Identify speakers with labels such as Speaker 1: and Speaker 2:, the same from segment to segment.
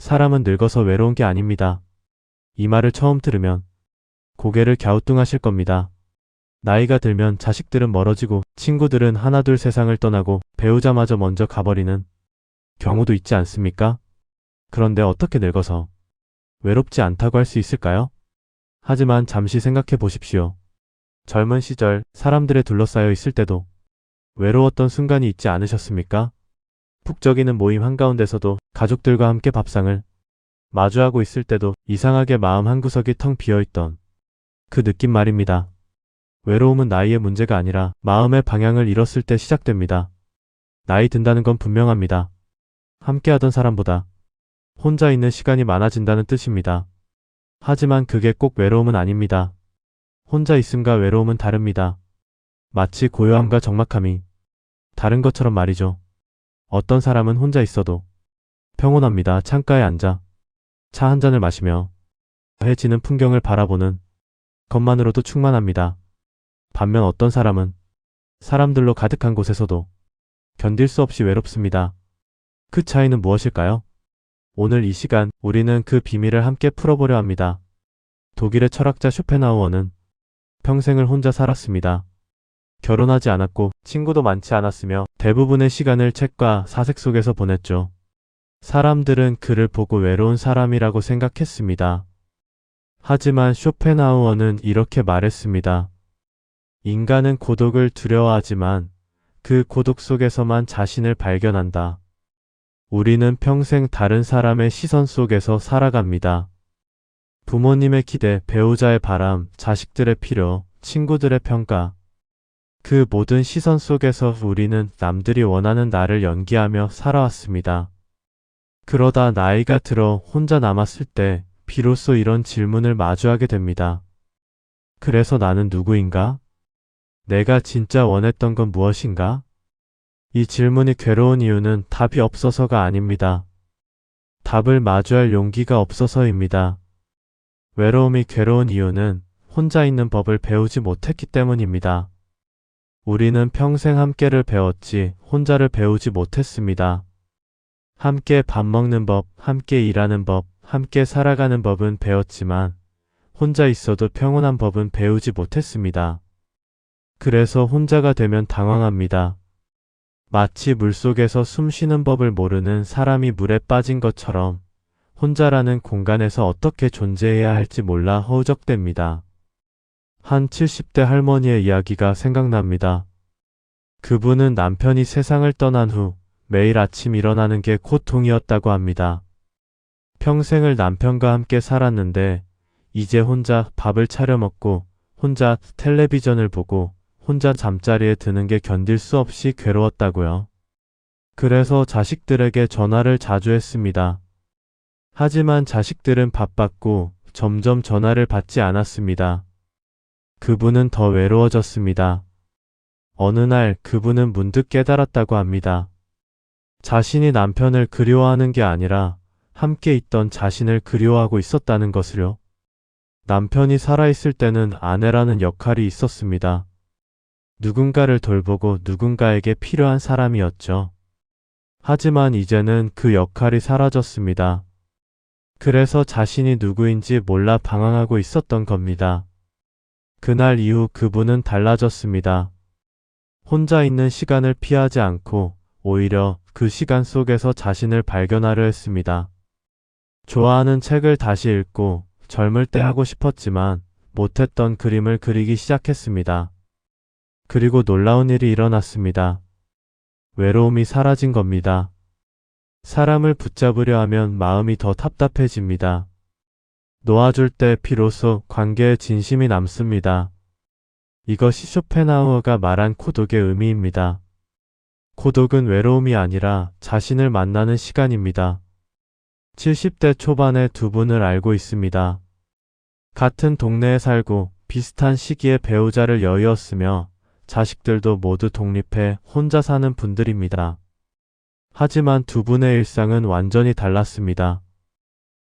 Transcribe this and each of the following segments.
Speaker 1: 사람은 늙어서 외로운 게 아닙니다. 이 말을 처음 들으면 고개를 갸우뚱하실 겁니다. 나이가 들면 자식들은 멀어지고 친구들은 하나둘 세상을 떠나고 배우자마저 먼저 가버리는 경우도 있지 않습니까? 그런데 어떻게 늙어서 외롭지 않다고 할 수 있을까요? 하지만 잠시 생각해 보십시오. 젊은 시절 사람들에 둘러싸여 있을 때도 외로웠던 순간이 있지 않으셨습니까? 북적이는 모임 한가운데서도 가족들과 함께 밥상을 마주하고 있을 때도 이상하게 마음 한구석이 텅 비어있던 그 느낌 말입니다. 외로움은 나이의 문제가 아니라 마음의 방향을 잃었을 때 시작됩니다. 나이 든다는 건 분명합니다. 함께하던 사람보다 혼자 있는 시간이 많아진다는 뜻입니다. 하지만 그게 꼭 외로움은 아닙니다. 혼자 있음과 외로움은 다릅니다. 마치 고요함과 적막함이 다른 것처럼 말이죠. 어떤 사람은 혼자 있어도 평온합니다. 창가에 앉아 차 한 잔을 마시며 해지는 풍경을 바라보는 것만으로도 충만합니다. 반면 어떤 사람은 사람들로 가득한 곳에서도 견딜 수 없이 외롭습니다. 그 차이는 무엇일까요? 오늘 이 시간 우리는 그 비밀을 함께 풀어보려 합니다. 독일의 철학자 쇼펜하우어는 평생을 혼자 살았습니다. 결혼하지 않았고 친구도 많지 않았으며 대부분의 시간을 책과 사색 속에서 보냈죠. 사람들은 그를 보고 외로운 사람이라고 생각했습니다. 하지만 쇼펜하우어는 이렇게 말했습니다. 인간은 고독을 두려워하지만 그 고독 속에서만 자신을 발견한다. 우리는 평생 다른 사람의 시선 속에서 살아갑니다. 부모님의 기대, 배우자의 바람, 자식들의 필요, 친구들의 평가. 그 모든 시선 속에서 우리는 남들이 원하는 나를 연기하며 살아왔습니다. 그러다 나이가 들어 혼자 남았을 때 비로소 이런 질문을 마주하게 됩니다. 그래서 나는 누구인가? 내가 진짜 원했던 건 무엇인가? 이 질문이 괴로운 이유는 답이 없어서가 아닙니다. 답을 마주할 용기가 없어서입니다. 외로움이 괴로운 이유는 혼자 있는 법을 배우지 못했기 때문입니다. 우리는 평생 함께를 배웠지 혼자를 배우지 못했습니다. 함께 밥 먹는 법, 함께 일하는 법, 함께 살아가는 법은 배웠지만 혼자 있어도 평온한 법은 배우지 못했습니다. 그래서 혼자가 되면 당황합니다. 마치 물속에서 숨 쉬는 법을 모르는 사람이 물에 빠진 것처럼 혼자라는 공간에서 어떻게 존재해야 할지 몰라 허우적댑니다. 한 70대 할머니의 이야기가 생각납니다. 그분은 남편이 세상을 떠난 후 매일 아침 일어나는 게 고통이었다고 합니다. 평생을 남편과 함께 살았는데 이제 혼자 밥을 차려 먹고 혼자 텔레비전을 보고 혼자 잠자리에 드는 게 견딜 수 없이 괴로웠다고요. 그래서 자식들에게 전화를 자주 했습니다. 하지만 자식들은 바빴고 점점 전화를 받지 않았습니다. 그분은 더 외로워졌습니다. 어느 날 그분은 문득 깨달았다고 합니다. 자신이 남편을 그리워하는 게 아니라 함께 있던 자신을 그리워하고 있었다는 것을요. 남편이 살아있을 때는 아내라는 역할이 있었습니다. 누군가를 돌보고 누군가에게 필요한 사람이었죠. 하지만 이제는 그 역할이 사라졌습니다. 그래서 자신이 누구인지 몰라 방황하고 있었던 겁니다. 그날 이후 그분은 달라졌습니다. 혼자 있는 시간을 피하지 않고 오히려 그 시간 속에서 자신을 발견하려 했습니다. 좋아하는 책을 다시 읽고 젊을 때 하고 싶었지만 못했던 그림을 그리기 시작했습니다. 그리고 놀라운 일이 일어났습니다. 외로움이 사라진 겁니다. 사람을 붙잡으려 하면 마음이 더 답답해집니다. 놓아줄 때 비로소 관계에 진심이 남습니다. 이것이 쇼펜하우어가 말한 고독의 의미입니다. 고독은 외로움이 아니라 자신을 만나는 시간입니다. 70대 초반의 두 분을 알고 있습니다. 같은 동네에 살고 비슷한 시기에 배우자를 여의었으며 자식들도 모두 독립해 혼자 사는 분들입니다. 하지만 두 분의 일상은 완전히 달랐습니다.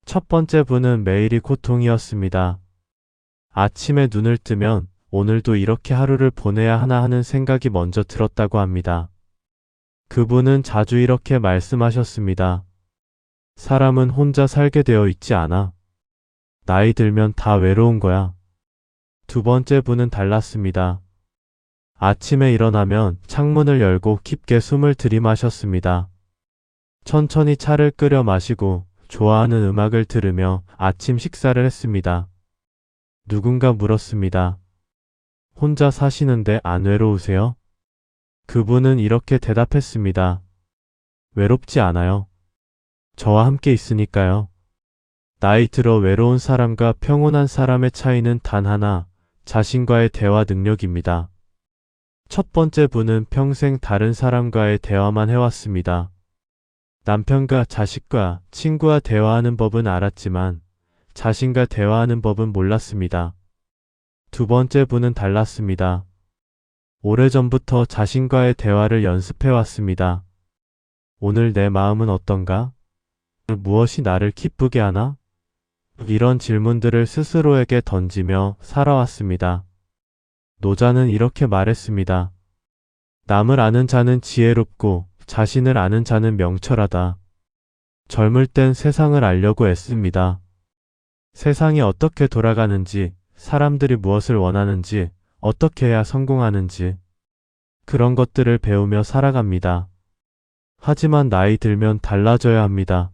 Speaker 1: 첫 번째 분은 매일이 고통이었습니다. 아침에 눈을 뜨면 오늘도 이렇게 하루를 보내야 하나 하는 생각이 먼저 들었다고 합니다. 그분은 자주 이렇게 말씀하셨습니다. 사람은 혼자 살게 되어 있지 않아. 나이 들면 다 외로운 거야. 두 번째 분은 달랐습니다. 아침에 일어나면 창문을 열고 깊게 숨을 들이마셨습니다. 천천히 차를 끓여 마시고 좋아하는 음악을 들으며 아침 식사를 했습니다. 누군가 물었습니다. 혼자 사시는데 안 외로우세요? 그분은 이렇게 대답했습니다. 외롭지 않아요. 저와 함께 있으니까요. 나이 들어 외로운 사람과 평온한 사람의 차이는 단 하나, 자신과의 대화 능력입니다. 첫 번째 분은 평생 다른 사람과의 대화만 해왔습니다. 남편과 자식과 친구와 대화하는 법은 알았지만 자신과 대화하는 법은 몰랐습니다. 두 번째 분은 달랐습니다. 오래전부터 자신과의 대화를 연습해왔습니다. 오늘 내 마음은 어떤가? 무엇이 나를 기쁘게 하나? 이런 질문들을 스스로에게 던지며 살아왔습니다. 노자는 이렇게 말했습니다. 남을 아는 자는 지혜롭고 자신을 아는 자는 명철하다. 젊을 땐 세상을 알려고 애씁니다. 세상이 어떻게 돌아가는지, 사람들이 무엇을 원하는지, 어떻게 해야 성공하는지 그런 것들을 배우며 살아갑니다. 하지만 나이 들면 달라져야 합니다.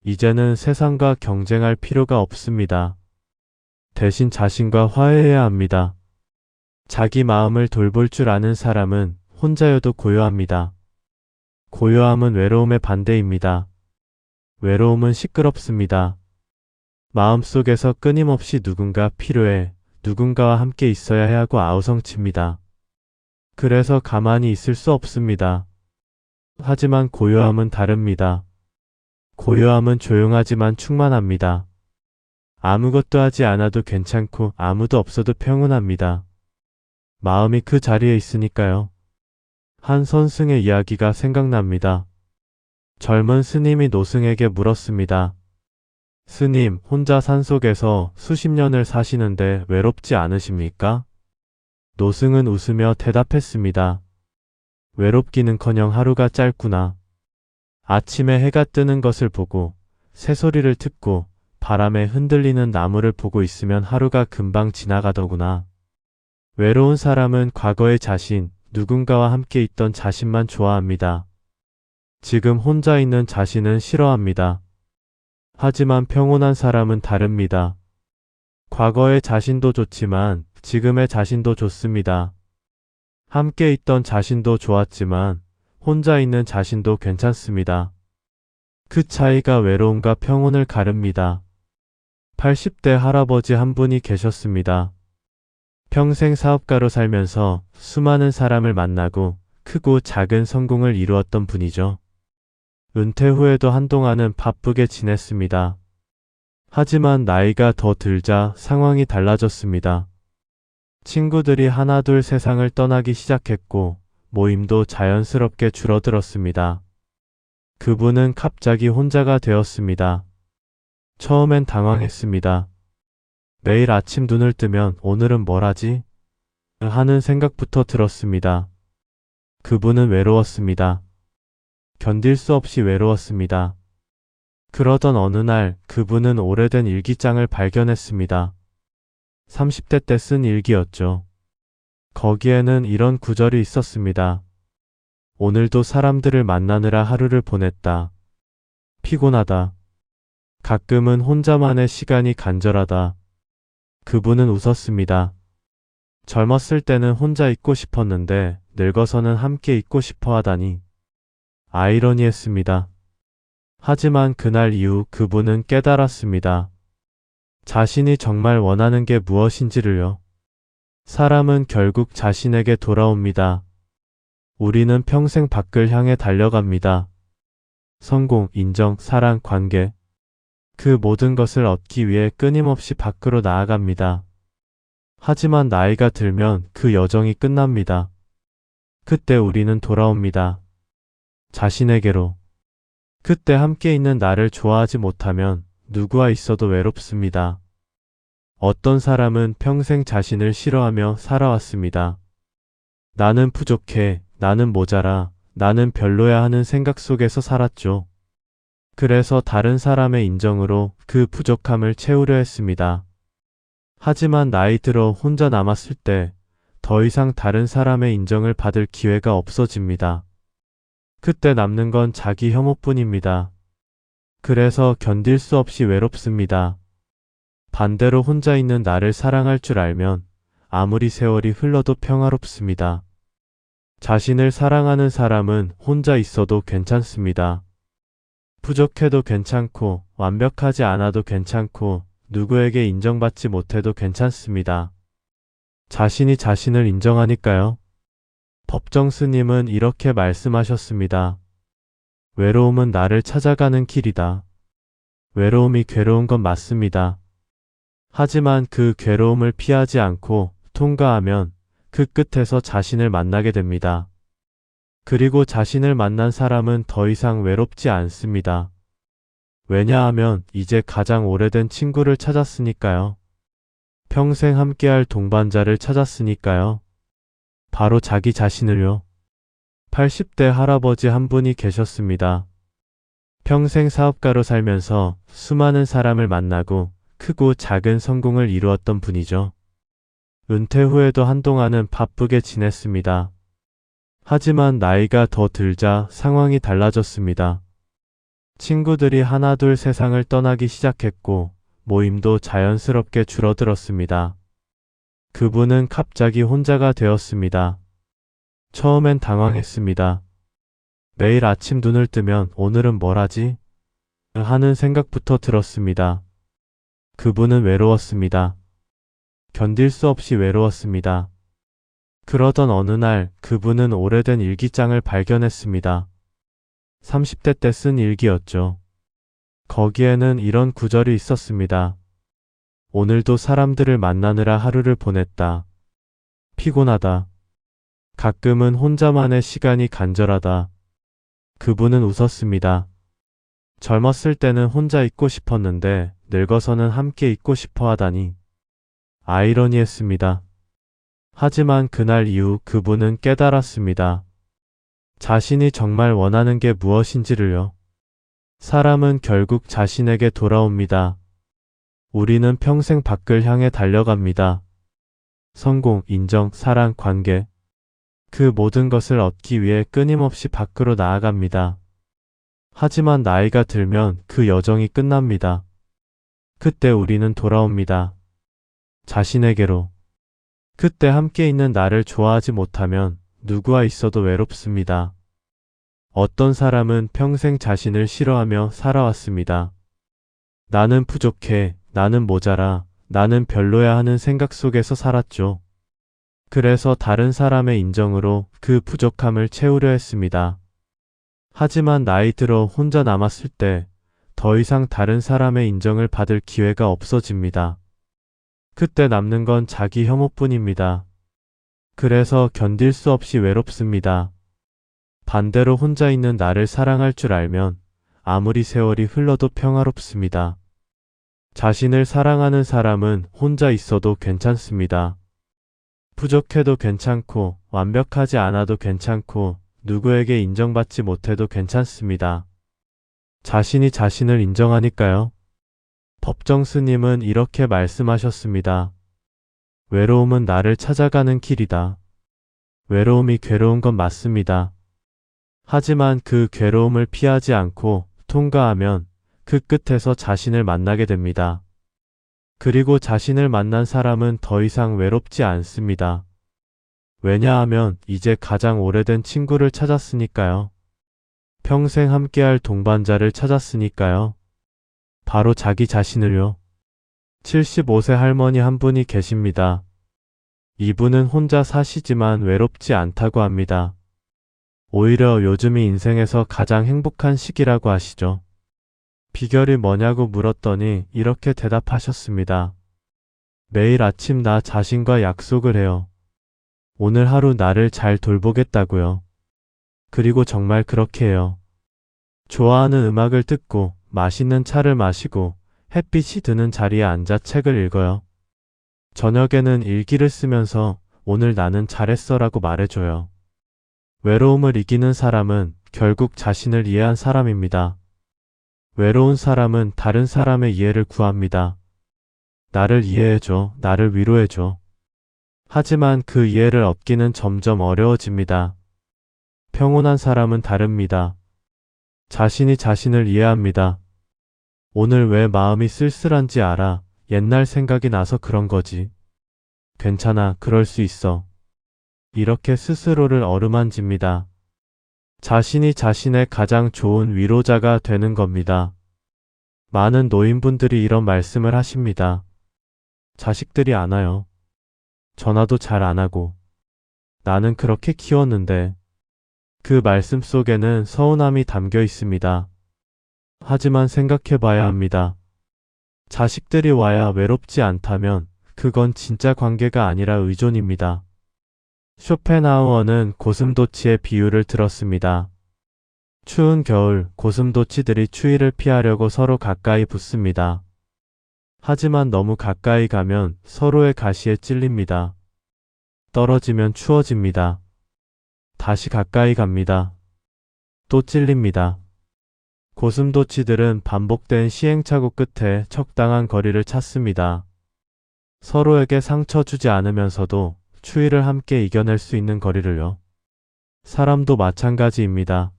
Speaker 1: 이제는 세상과 경쟁할 필요가 없습니다. 대신 자신과 화해해야 합니다. 자기 마음을 돌볼 줄 아는 사람은 혼자여도 고요합니다. 고요함은 외로움의 반대입니다. 외로움은 시끄럽습니다. 마음속에서 끊임없이 누군가 필요해, 누군가와 함께 있어야 해 하고 아우성칩니다. 그래서 가만히 있을 수 없습니다. 하지만 고요함은 다릅니다. 고요함은 조용하지만 충만합니다. 아무것도 하지 않아도 괜찮고 아무도 없어도 평온합니다. 마음이 그 자리에 있으니까요. 한 선승의 이야기가 생각납니다. 젊은 스님이 노승에게 물었습니다. 스님, 혼자 산속에서 수십 년을 사시는데 외롭지 않으십니까? 노승은 웃으며 대답했습니다. 외롭기는커녕 하루가 짧구나. 아침에 해가 뜨는 것을 보고 새소리를 듣고 바람에 흔들리는 나무를 보고 있으면 하루가 금방 지나가더구나. 외로운 사람은 과거의 자신, 누군가와 함께 있던 자신만 좋아합니다. 지금 혼자 있는 자신은 싫어합니다. 하지만 평온한 사람은 다릅니다. 과거의 자신도 좋지만 지금의 자신도 좋습니다. 함께 있던 자신도 좋았지만 혼자 있는 자신도 괜찮습니다. 그 차이가 외로움과 평온을 가릅니다. 80대 할아버지 한 분이 계셨습니다. 평생 사업가로 살면서 수많은 사람을 만나고 크고 작은 성공을 이루었던 분이죠. 은퇴 후에도 한동안은 바쁘게 지냈습니다. 하지만 나이가 더 들자 상황이 달라졌습니다. 친구들이 하나둘 세상을 떠나기 시작했고 모임도 자연스럽게 줄어들었습니다. 그분은 갑자기 혼자가 되었습니다. 처음엔 당황했습니다. 매일 아침 눈을 뜨면 오늘은 뭘 하지? 하는 생각부터 들었습니다. 그분은 외로웠습니다. 견딜 수 없이 외로웠습니다. 그러던 어느 날 그분은 오래된 일기장을 발견했습니다. 30대 때 쓴 일기였죠. 거기에는 이런 구절이 있었습니다. 오늘도 사람들을 만나느라 하루를 보냈다. 피곤하다. 가끔은 혼자만의 시간이 간절하다. 그분은 웃었습니다. 젊었을 때는 혼자 있고 싶었는데 늙어서는 함께 있고 싶어 하다니. 아이러니했습니다. 하지만 그날 이후 그분은 깨달았습니다. 자신이 정말 원하는 게 무엇인지를요. 사람은 결국 자신에게 돌아옵니다. 우리는 평생 밖을 향해 달려갑니다. 성공, 인정, 사랑, 관계. 그 모든 것을 얻기 위해 끊임없이 밖으로 나아갑니다. 하지만 나이가 들면 그 여정이 끝납니다. 그때 우리는 돌아옵니다. 자신에게로. 그때 함께 있는 나를 좋아하지 못하면 누구와 있어도 외롭습니다. 어떤 사람은 평생 자신을 싫어하며 살아왔습니다. 나는 부족해, 나는 모자라, 나는 별로야 하는 생각 속에서 살았죠. 그래서 다른 사람의 인정으로 그 부족함을 채우려 했습니다. 하지만 나이 들어 혼자 남았을 때 더 이상 다른 사람의 인정을 받을 기회가 없어집니다. 그때 남는 건 자기 혐오뿐입니다. 그래서 견딜 수 없이 외롭습니다. 반대로 혼자 있는 나를 사랑할 줄 알면 아무리 세월이 흘러도 평화롭습니다. 자신을 사랑하는 사람은 혼자 있어도 괜찮습니다. 부족해도 괜찮고 완벽하지 않아도 괜찮고 누구에게 인정받지 못해도 괜찮습니다. 자신이 자신을 인정하니까요. 법정 스님은 이렇게 말씀하셨습니다. 외로움은 나를 찾아가는 길이다. 외로움이 괴로운 건 맞습니다. 하지만 그 괴로움을 피하지 않고 통과하면 그 끝에서 자신을 만나게 됩니다. 그리고 자신을 만난 사람은 더 이상 외롭지 않습니다. 왜냐하면 이제 가장 오래된 친구를 찾았으니까요. 평생 함께할 동반자를 찾았으니까요. 바로 자기 자신을요. 80대 할아버지 한 분이 계셨습니다. 평생 사업가로 살면서 수많은 사람을 만나고 크고 작은 성공을 이루었던 분이죠. 은퇴 후에도 한동안은 바쁘게 지냈습니다. 하지만 나이가 더 들자 상황이 달라졌습니다. 친구들이 하나둘 세상을 떠나기 시작했고 모임도 자연스럽게 줄어들었습니다. 그분은 갑자기 혼자가 되었습니다. 처음엔 당황했습니다. 매일 아침 눈을 뜨면 오늘은 뭘 하지? 하는 생각부터 들었습니다. 그분은 외로웠습니다. 견딜 수 없이 외로웠습니다. 그러던 어느 날 그분은 오래된 일기장을 발견했습니다. 30대 때 쓴 일기였죠. 거기에는 이런 구절이 있었습니다. 오늘도 사람들을 만나느라 하루를 보냈다. 피곤하다. 가끔은 혼자만의 시간이 간절하다. 그분은 웃었습니다. 젊었을 때는 혼자 있고 싶었는데 늙어서는 함께 있고 싶어 하다니. 아이러니했습니다. 하지만 그날 이후 그분은 깨달았습니다. 자신이 정말 원하는 게 무엇인지를요. 사람은 결국 자신에게 돌아옵니다. 우리는 평생 밖을 향해 달려갑니다. 성공, 인정, 사랑, 관계. 그 모든 것을 얻기 위해 끊임없이 밖으로 나아갑니다. 하지만 나이가 들면 그 여정이 끝납니다. 그때 우리는 돌아옵니다. 자신에게로. 그때 함께 있는 나를 좋아하지 못하면 누구와 있어도 외롭습니다. 어떤 사람은 평생 자신을 싫어하며 살아왔습니다. 나는 부족해, 나는 모자라, 나는 별로야 하는 생각 속에서 살았죠. 그래서 다른 사람의 인정으로 그 부족함을 채우려 했습니다. 하지만 나이 들어 혼자 남았을 때 더 이상 다른 사람의 인정을 받을 기회가 없어집니다. 그때 남는 건 자기 혐오뿐입니다. 그래서 견딜 수 없이 외롭습니다. 반대로 혼자 있는 나를 사랑할 줄 알면 아무리 세월이 흘러도 평화롭습니다. 자신을 사랑하는 사람은 혼자 있어도 괜찮습니다. 부족해도 괜찮고 완벽하지 않아도 괜찮고 누구에게 인정받지 못해도 괜찮습니다. 자신이 자신을 인정하니까요. 법정 스님은 이렇게 말씀하셨습니다. 외로움은 나를 찾아가는 길이다. 외로움이 괴로운 건 맞습니다. 하지만 그 괴로움을 피하지 않고 통과하면 그 끝에서 자신을 만나게 됩니다. 그리고 자신을 만난 사람은 더 이상 외롭지 않습니다. 왜냐하면 이제 가장 오래된 친구를 찾았으니까요. 평생 함께할 동반자를 찾았으니까요. 바로 자기 자신을요. 75세 할머니 한 분이 계십니다. 이분은 혼자 사시지만 외롭지 않다고 합니다. 오히려 요즘이 인생에서 가장 행복한 시기라고 하시죠. 비결이 뭐냐고 물었더니 이렇게 대답하셨습니다. 매일 아침 나 자신과 약속을 해요. 오늘 하루 나를 잘 돌보겠다고요. 그리고 정말 그렇게 해요. 좋아하는 음악을 듣고 맛있는 차를 마시고 햇빛이 드는 자리에 앉아 책을 읽어요. 저녁에는 일기를 쓰면서 오늘 나는 잘했어라고 말해줘요. 외로움을 이기는 사람은 결국 자신을 이해한 사람입니다. 외로운 사람은 다른 사람의 이해를 구합니다. 나를 이해해줘, 나를 위로해줘. 하지만 그 이해를 얻기는 점점 어려워집니다. 평온한 사람은 다릅니다. 자신이 자신을 이해합니다. 오늘 왜 마음이 쓸쓸한지 알아. 옛날 생각이 나서 그런 거지. 괜찮아, 그럴 수 있어. 이렇게 스스로를 어루만집니다. 자신이 자신의 가장 좋은 위로자가 되는 겁니다. 많은 노인분들이 이런 말씀을 하십니다. 자식들이 안 와요. 전화도 잘 안 하고. 나는 그렇게 키웠는데. 그 말씀 속에는 서운함이 담겨 있습니다. 하지만 생각해 봐야 합니다. 자식들이 와야 외롭지 않다면 그건 진짜 관계가 아니라 의존입니다. 쇼펜하우어는 고슴도치의 비유를 들었습니다. 추운 겨울 고슴도치들이 추위를 피하려고 서로 가까이 붙습니다. 하지만 너무 가까이 가면 서로의 가시에 찔립니다. 떨어지면 추워집니다. 다시 가까이 갑니다. 또 찔립니다. 고슴도치들은 반복된 시행착오 끝에 적당한 거리를 찾습니다. 서로에게 상처 주지 않으면서도 추위를 함께 이겨낼 수 있는 거리를요. 사람도 마찬가지입니다.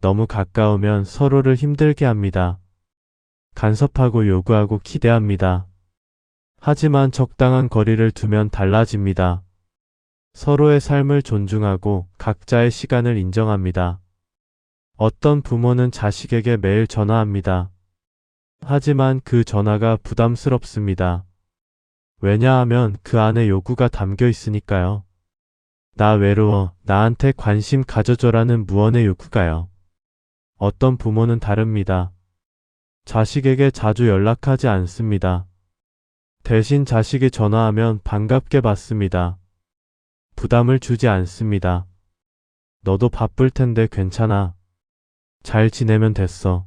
Speaker 1: 너무 가까우면 서로를 힘들게 합니다. 간섭하고 요구하고 기대합니다. 하지만 적당한 거리를 두면 달라집니다. 서로의 삶을 존중하고 각자의 시간을 인정합니다. 어떤 부모는 자식에게 매일 전화합니다. 하지만 그 전화가 부담스럽습니다. 왜냐하면 그 안에 요구가 담겨 있으니까요. 나 외로워, 나한테 관심 가져줘라는 무언의 요구가요. 어떤 부모는 다릅니다. 자식에게 자주 연락하지 않습니다. 대신 자식이 전화하면 반갑게 받습니다. 부담을 주지 않습니다. 너도 바쁠 텐데 괜찮아. 잘 지내면 됐어.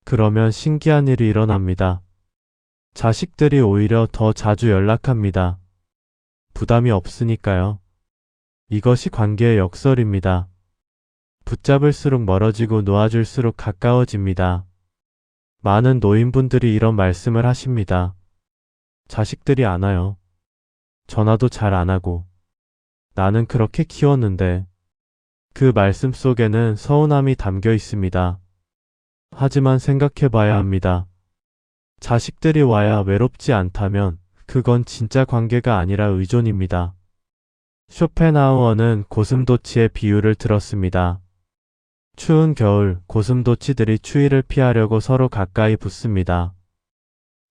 Speaker 1: 그러면 신기한 일이 일어납니다. 자식들이 오히려 더 자주 연락합니다. 부담이 없으니까요. 이것이 관계의 역설입니다. 붙잡을수록 멀어지고 놓아줄수록 가까워집니다. 많은 노인분들이 이런 말씀을 하십니다. 자식들이 안 와요. 전화도 잘 안 하고. 나는 그렇게 키웠는데. 그 말씀 속에는 서운함이 담겨 있습니다. 하지만 생각해 봐야 합니다. 자식들이 와야 외롭지 않다면 그건 진짜 관계가 아니라 의존입니다. 쇼펜하우어는 고슴도치의 비유를 들었습니다. 추운 겨울 고슴도치들이 추위를 피하려고 서로 가까이 붙습니다.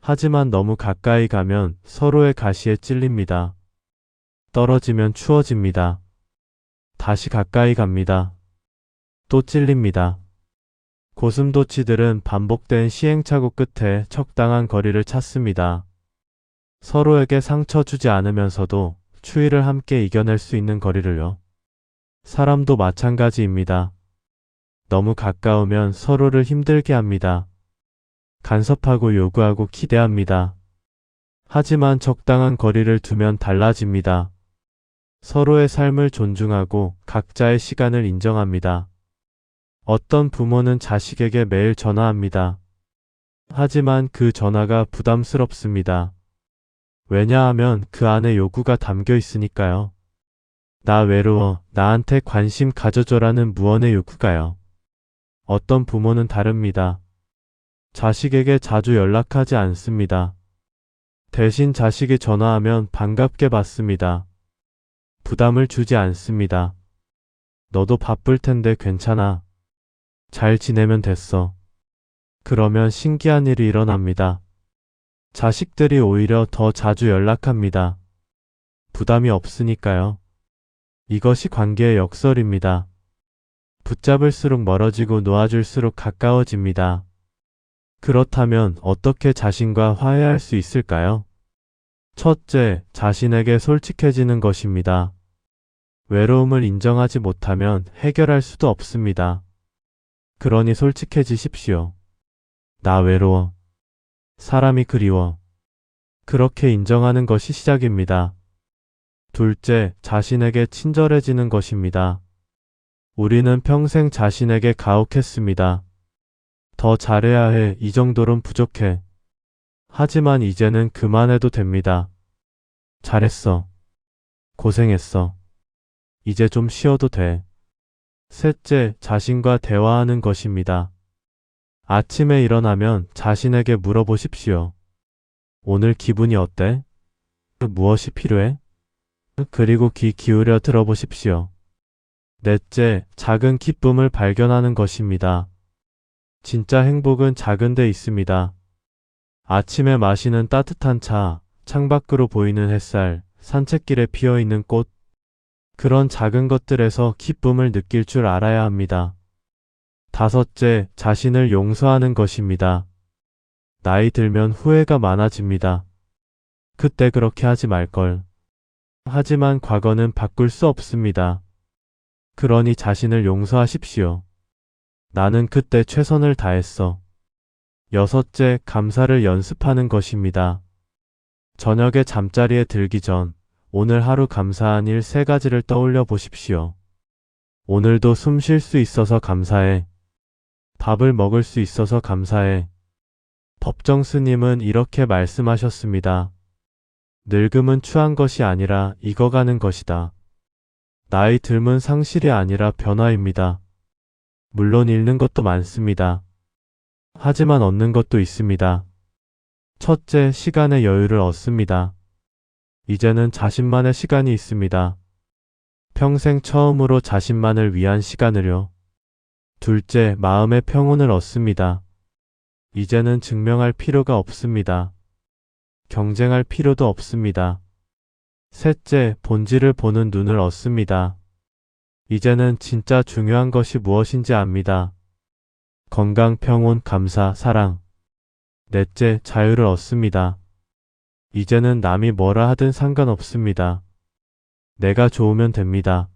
Speaker 1: 하지만 너무 가까이 가면 서로의 가시에 찔립니다. 떨어지면 추워집니다. 다시 가까이 갑니다. 또 찔립니다. 고슴도치들은 반복된 시행착오 끝에 적당한 거리를 찾습니다. 서로에게 상처 주지 않으면서도 추위를 함께 이겨낼 수 있는 거리를요. 사람도 마찬가지입니다. 너무 가까우면 서로를 힘들게 합니다. 간섭하고 요구하고 기대합니다. 하지만 적당한 거리를 두면 달라집니다. 서로의 삶을 존중하고 각자의 시간을 인정합니다. 어떤 부모는 자식에게 매일 전화합니다. 하지만 그 전화가 부담스럽습니다. 왜냐하면 그 안에 요구가 담겨 있으니까요. 나 외로워, 나한테 관심 가져줘라는 무언의 요구가요. 어떤 부모는 다릅니다. 자식에게 자주 연락하지 않습니다. 대신 자식이 전화하면 반갑게 받습니다. 부담을 주지 않습니다. 너도 바쁠 텐데 괜찮아. 잘 지내면 됐어. 그러면 신기한 일이 일어납니다. 자식들이 오히려 더 자주 연락합니다. 부담이 없으니까요. 이것이 관계의 역설입니다. 붙잡을수록 멀어지고 놓아줄수록 가까워집니다. 그렇다면 어떻게 자신과 화해할 수 있을까요? 첫째, 자신에게 솔직해지는 것입니다. 외로움을 인정하지 못하면 해결할 수도 없습니다. 그러니 솔직해지십시오. 나 외로워. 사람이 그리워. 그렇게 인정하는 것이 시작입니다. 둘째, 자신에게 친절해지는 것입니다. 우리는 평생 자신에게 가혹했습니다. 더 잘해야 해. 이 정도론 부족해. 하지만 이제는 그만해도 됩니다. 잘했어. 고생했어. 이제 좀 쉬어도 돼. 셋째, 자신과 대화하는 것입니다. 아침에 일어나면 자신에게 물어보십시오. 오늘 기분이 어때? 무엇이 필요해? 그리고 귀 기울여 들어보십시오. 넷째, 작은 기쁨을 발견하는 것입니다. 진짜 행복은 작은 데 있습니다. 아침에 마시는 따뜻한 차, 창밖으로 보이는 햇살, 산책길에 피어있는 꽃, 그런 작은 것들에서 기쁨을 느낄 줄 알아야 합니다. 다섯째, 자신을 용서하는 것입니다. 나이 들면 후회가 많아집니다. 그때 그렇게 하지 말걸. 하지만 과거는 바꿀 수 없습니다. 그러니 자신을 용서하십시오. 나는 그때 최선을 다했어. 여섯째, 감사를 연습하는 것입니다. 저녁에 잠자리에 들기 전 오늘 하루 감사한 일 3가지를 떠올려 보십시오. 오늘도 숨 쉴 수 있어서 감사해. 밥을 먹을 수 있어서 감사해. 법정 스님은 이렇게 말씀하셨습니다. 늙음은 추한 것이 아니라 익어가는 것이다. 나이 들면 상실이 아니라 변화입니다. 물론 잃는 것도 많습니다. 하지만 얻는 것도 있습니다. 첫째, 시간의 여유를 얻습니다. 이제는 자신만의 시간이 있습니다. 평생 처음으로 자신만을 위한 시간을요. 둘째, 마음의 평온을 얻습니다. 이제는 증명할 필요가 없습니다. 경쟁할 필요도 없습니다. 셋째, 본질을 보는 눈을 얻습니다. 이제는 진짜 중요한 것이 무엇인지 압니다. 건강, 평온, 감사, 사랑. 넷째, 자유를 얻습니다. 이제는 남이 뭐라 하든 상관없습니다. 내가 좋으면 됩니다.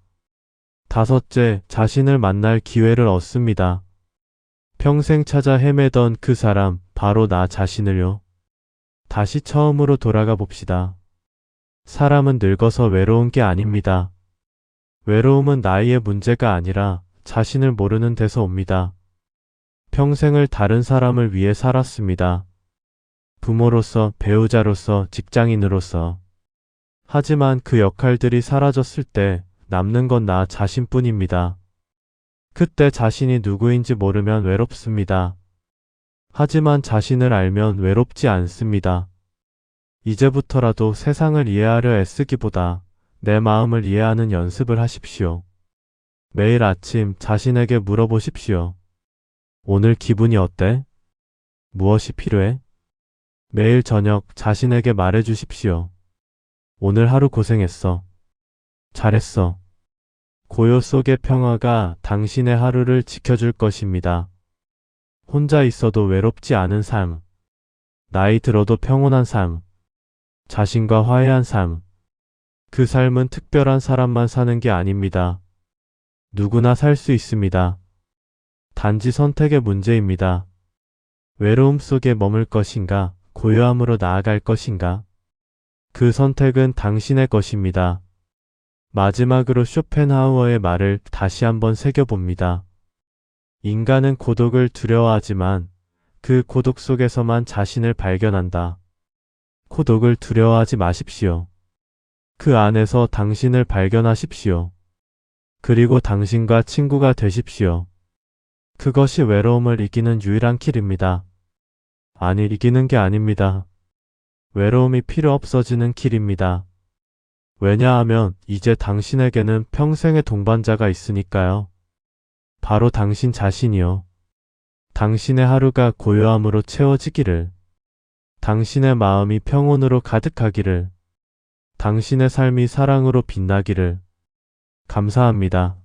Speaker 1: 다섯째, 자신을 만날 기회를 얻습니다. 평생 찾아 헤매던 그 사람, 바로 나 자신을요. 다시 처음으로 돌아가 봅시다. 사람은 늙어서 외로운 게 아닙니다. 외로움은 나이의 문제가 아니라 자신을 모르는 데서 옵니다. 평생을 다른 사람을 위해 살았습니다. 부모로서, 배우자로서, 직장인으로서. 하지만 그 역할들이 사라졌을 때 남는 건 나 자신뿐입니다. 그때 자신이 누구인지 모르면 외롭습니다. 하지만 자신을 알면 외롭지 않습니다. 이제부터라도 세상을 이해하려 애쓰기보다 내 마음을 이해하는 연습을 하십시오. 매일 아침 자신에게 물어보십시오. 오늘 기분이 어때? 무엇이 필요해? 매일 저녁 자신에게 말해주십시오. 오늘 하루 고생했어. 잘했어. 고요 속의 평화가 당신의 하루를 지켜줄 것입니다. 혼자 있어도 외롭지 않은 삶. 나이 들어도 평온한 삶. 자신과 화해한 삶. 그 삶은 특별한 사람만 사는 게 아닙니다. 누구나 살 수 있습니다. 단지 선택의 문제입니다. 외로움 속에 머물 것인가, 고요함으로 나아갈 것인가? 그 선택은 당신의 것입니다. 마지막으로 쇼펜하우어의 말을 다시 한번 새겨봅니다. 인간은 고독을 두려워하지만 그 고독 속에서만 자신을 발견한다. 고독을 두려워하지 마십시오. 그 안에서 당신을 발견하십시오. 그리고 당신과 친구가 되십시오. 그것이 외로움을 이기는 유일한 길입니다. 아니, 이기는 게 아닙니다. 외로움이 필요 없어지는 길입니다. 왜냐하면 이제 당신에게는 평생의 동반자가 있으니까요. 바로 당신 자신이요. 당신의 하루가 고요함으로 채워지기를, 당신의 마음이 평온으로 가득하기를, 당신의 삶이 사랑으로 빛나기를. 감사합니다.